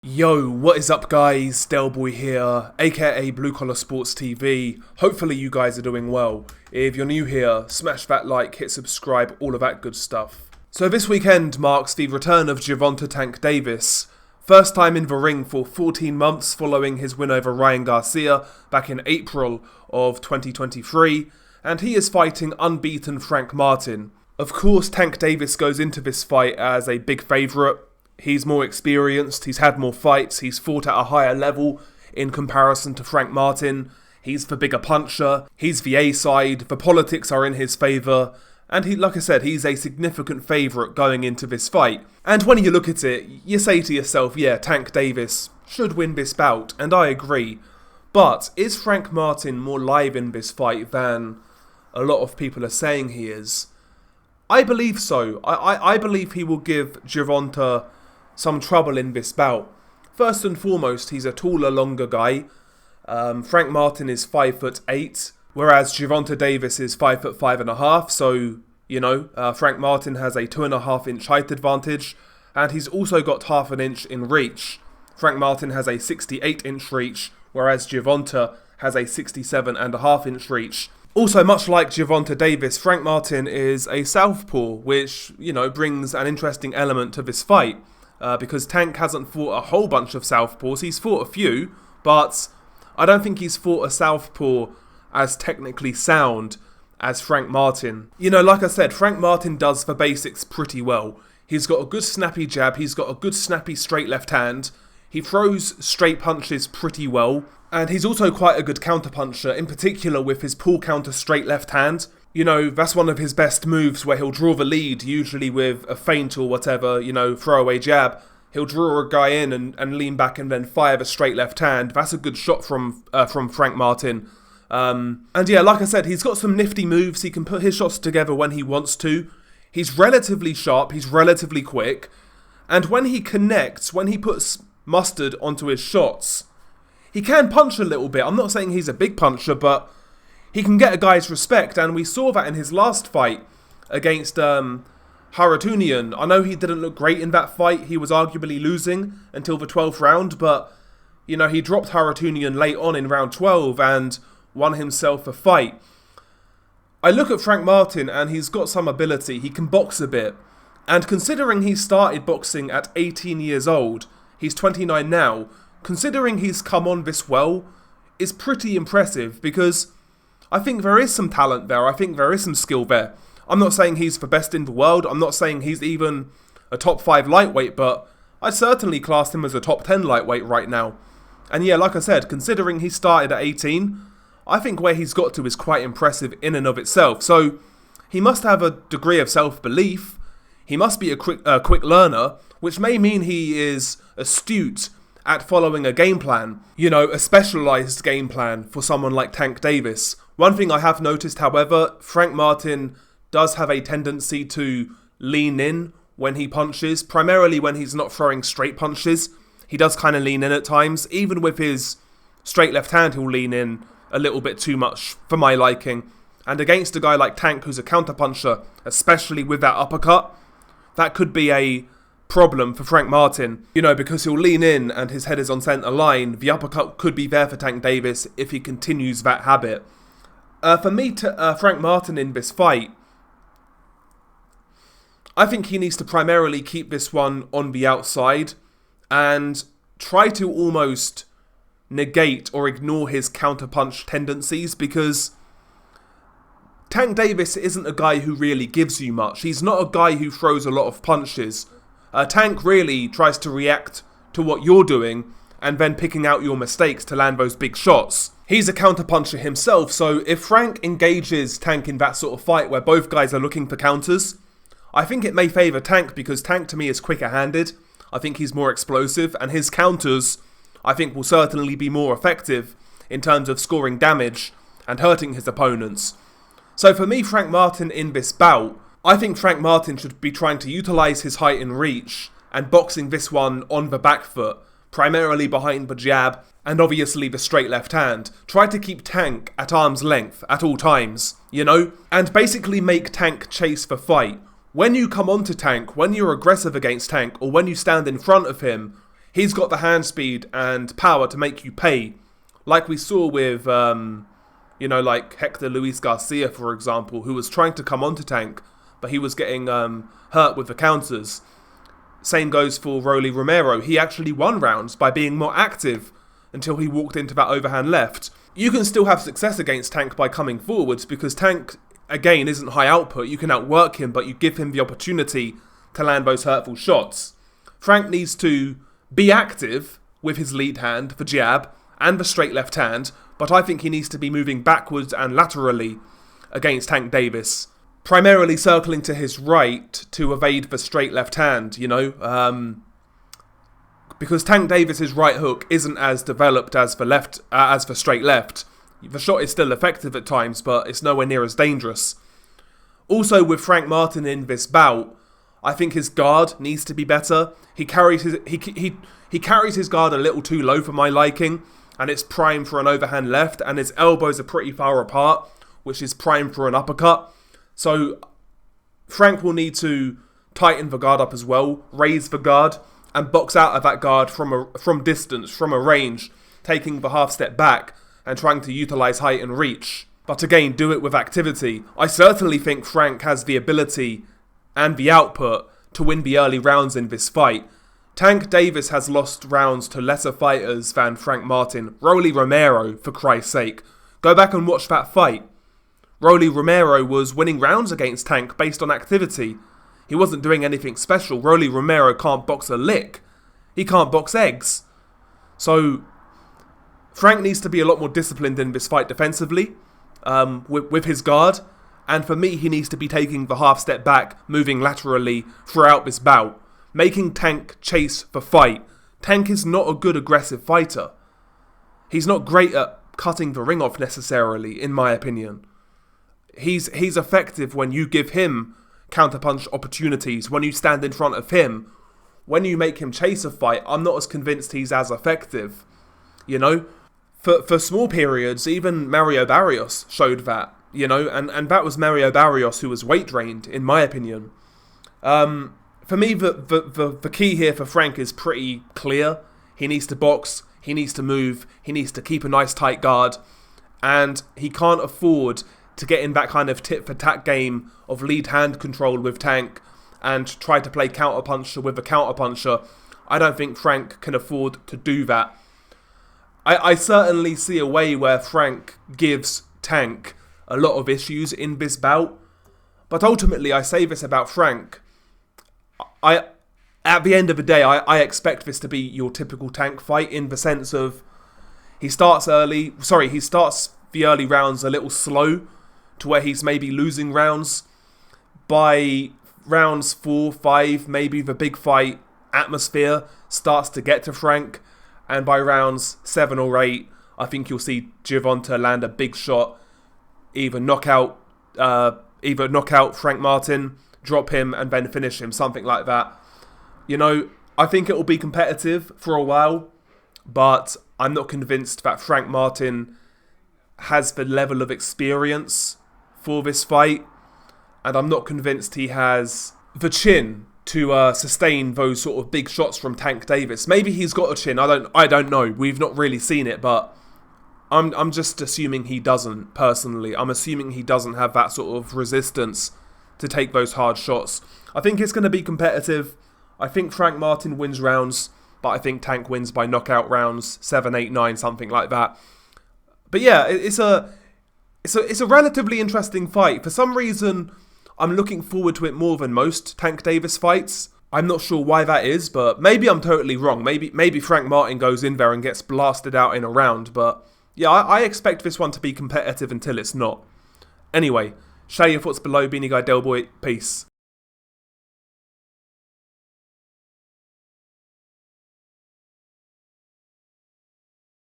Yo, what is up guys, Delboy here, aka Blue Collar Sports TV. Hopefully you guys are doing well. If you're new here, smash that like, hit subscribe, all of that good stuff. So this weekend marks the return of Gervonta Tank Davis. First time in the ring for 14 months following his win over Ryan Garcia back in April of 2023. And he is fighting unbeaten Frank Martin. Of course, Tank Davis goes into this fight as a big favourite. He's more experienced, he's had more fights, he's fought at a higher level in comparison to Frank Martin. He's the bigger puncher, he's the A side, the politics are in his favour, and like I said, he's a significant favourite going into this fight. And when you look at it, you say to yourself, yeah, Tank Davis should win this bout, and I agree. But is Frank Martin more live in this fight than a lot of people are saying he is? I believe so. I believe he will give Gervonta some trouble in this bout. First and foremost, he's a taller, longer guy. Frank Martin is 5'8", whereas Gervonta Davis is 5'5.5". So, Frank Martin has a 2.5 inch height advantage, and he's also got half an inch in reach. Frank Martin has a 68 inch reach, whereas Gervonta has a 67.5 inch reach. Also, much like Gervonta Davis, Frank Martin is a southpaw, which, brings an interesting element to this fight. Because Tank hasn't fought a whole bunch of southpaws. He's fought a few, but I don't think he's fought a southpaw as technically sound as Frank Martin. Like I said, Frank Martin does the basics pretty well. He's got a good snappy jab, he's got a good snappy straight left hand, he throws straight punches pretty well, and he's also quite a good counter-puncher, in particular with his pull counter straight left hand. That's one of his best moves where he'll draw the lead, usually with a feint or whatever, throwaway jab. He'll draw a guy in and lean back and then fire the straight left hand. That's a good shot from Frank Martin. And yeah, like I said, he's got some nifty moves. He can put his shots together when he wants to. He's relatively sharp, he's relatively quick. And when he connects, when he puts mustard onto his shots, he can punch a little bit. I'm not saying he's a big puncher, but he can get a guy's respect, and we saw that in his last fight against Haratunian. I know he didn't look great in that fight. He was arguably losing until the 12th round, but, he dropped Haratunian late on in round 12 and won himself a fight. I look at Frank Martin, and he's got some ability. He can box a bit. And considering he started boxing at 18 years old, he's 29 now, considering he's come on this well, is pretty impressive, because I think there is some talent there. I think there is some skill there. I'm not saying he's the best in the world. I'm not saying he's even a top 5 lightweight, but I'd certainly class him as a top 10 lightweight right now. And yeah, like I said, considering he started at 18, I think where he's got to is quite impressive in and of itself. So he must have a degree of self-belief. He must be a quick learner, which may mean he is astute at following a game plan, a specialised game plan for someone like Tank Davis. One thing I have noticed, however, Frank Martin does have a tendency to lean in when he punches, primarily when he's not throwing straight punches. He does kind of lean in at times. Even with his straight left hand, he'll lean in a little bit too much for my liking. And against a guy like Tank, who's a counter-puncher, especially with that uppercut, that could be a problem for Frank Martin, because he'll lean in and his head is on centre line. The uppercut could be there for Tank Davis if he continues that habit. For me, Frank Martin in this fight, I think he needs to primarily keep this one on the outside and try to almost negate or ignore his counter-punch tendencies, because Tank Davis isn't a guy who really gives you much. He's not a guy who throws a lot of punches. Tank really tries to react to what you're doing and then picking out your mistakes to land those big shots. He's a counter-puncher himself, so if Frank engages Tank in that sort of fight where both guys are looking for counters, I think it may favour Tank, because Tank to me is quicker-handed. I think he's more explosive, and his counters, I think, will certainly be more effective in terms of scoring damage and hurting his opponents. So for me, Frank Martin in this bout, I think Frank Martin should be trying to utilise his height and reach and boxing this one on the back foot, primarily behind the jab and obviously the straight left hand. Try to keep Tank at arm's length at all times, and basically make Tank chase the fight. When you come onto Tank, when you're aggressive against Tank, or when you stand in front of him, He's got the hand speed and power to make you pay. Like we saw with, like Hector Luis Garcia, for example, who was trying to come onto Tank, but he was getting hurt with the counters. Same goes for Rolly Romero. He actually won rounds by being more active until he walked into that overhand left. You can still have success against Tank by coming forwards because Tank, again, isn't high output. You can outwork him, but you give him the opportunity to land those hurtful shots. Frank needs to be active with his lead hand, the jab, and the straight left hand, but I think he needs to be moving backwards and laterally against Tank Davis. Primarily circling to his right to evade the straight left hand, because Tank Davis's right hook isn't as developed as the straight left. The shot is still effective at times, but it's nowhere near as dangerous. Also, with Frank Martin in this bout, I think his guard needs to be better. He carries his guard a little too low for my liking, and it's primed for an overhand left, and his elbows are pretty far apart, which is primed for an uppercut. So Frank will need to tighten the guard up as well, raise the guard, and box out of that guard from distance, from a range, taking the half step back and trying to utilise height and reach. But again, do it with activity. I certainly think Frank has the ability and the output to win the early rounds in this fight. Tank Davis has lost rounds to lesser fighters than Frank Martin. Rolly Romero, for Christ's sake. Go back and watch that fight. Rolly Romero was winning rounds against Tank based on activity. He wasn't doing anything special. Rolly Romero can't box a lick. He can't box eggs. So Frank needs to be a lot more disciplined in this fight defensively, with his guard. And for me, he needs to be taking the half step back, moving laterally throughout this bout, making Tank chase the fight. Tank is not a good aggressive fighter. He's not great at cutting the ring off necessarily, in my opinion. He's effective when you give him counterpunch opportunities, when you stand in front of him. When you make him chase a fight, I'm not as convinced he's as effective. For small periods, even Mario Barrios showed that, and that was Mario Barrios who was weight drained, in my opinion. For me, the key here for Frank is pretty clear. He needs to box, he needs to move, he needs to keep a nice tight guard, and he can't afford to get in that kind of tit-for-tat game of lead hand control with Tank and try to play counterpuncher with a counterpuncher. I don't think Frank can afford to do that. I certainly see a way where Frank gives Tank a lot of issues in this bout, but ultimately I say this about Frank. At the end of the day, I expect this to be your typical Tank fight in the sense of he starts the early rounds a little slow, to where he's maybe losing rounds. By rounds 4, 5, maybe the big fight atmosphere starts to get to Frank, and by rounds 7 or 8, I think you'll see Gervonta land a big shot, either knock out Frank Martin, drop him, and then finish him, something like that. I think it will be competitive for a while, but I'm not convinced that Frank Martin has the level of experience for this fight, and I'm not convinced he has the chin to sustain those sort of big shots from Tank Davis. Maybe he's got a chin. I don't know. We've not really seen it, but I'm just assuming he doesn't. Personally, I'm assuming he doesn't have that sort of resistance to take those hard shots. I think it's going to be competitive. I think Frank Martin wins rounds, but I think Tank wins by knockout rounds 7, 8, 9, something like that. But yeah, it's a relatively interesting fight. For some reason, I'm looking forward to it more than most Tank Davis fights. I'm not sure why that is, but maybe I'm totally wrong. Maybe Frank Martin goes in there and gets blasted out in a round. But yeah, I expect this one to be competitive until it's not. Anyway, share your thoughts below. Beanie Guy Del Boy. Peace.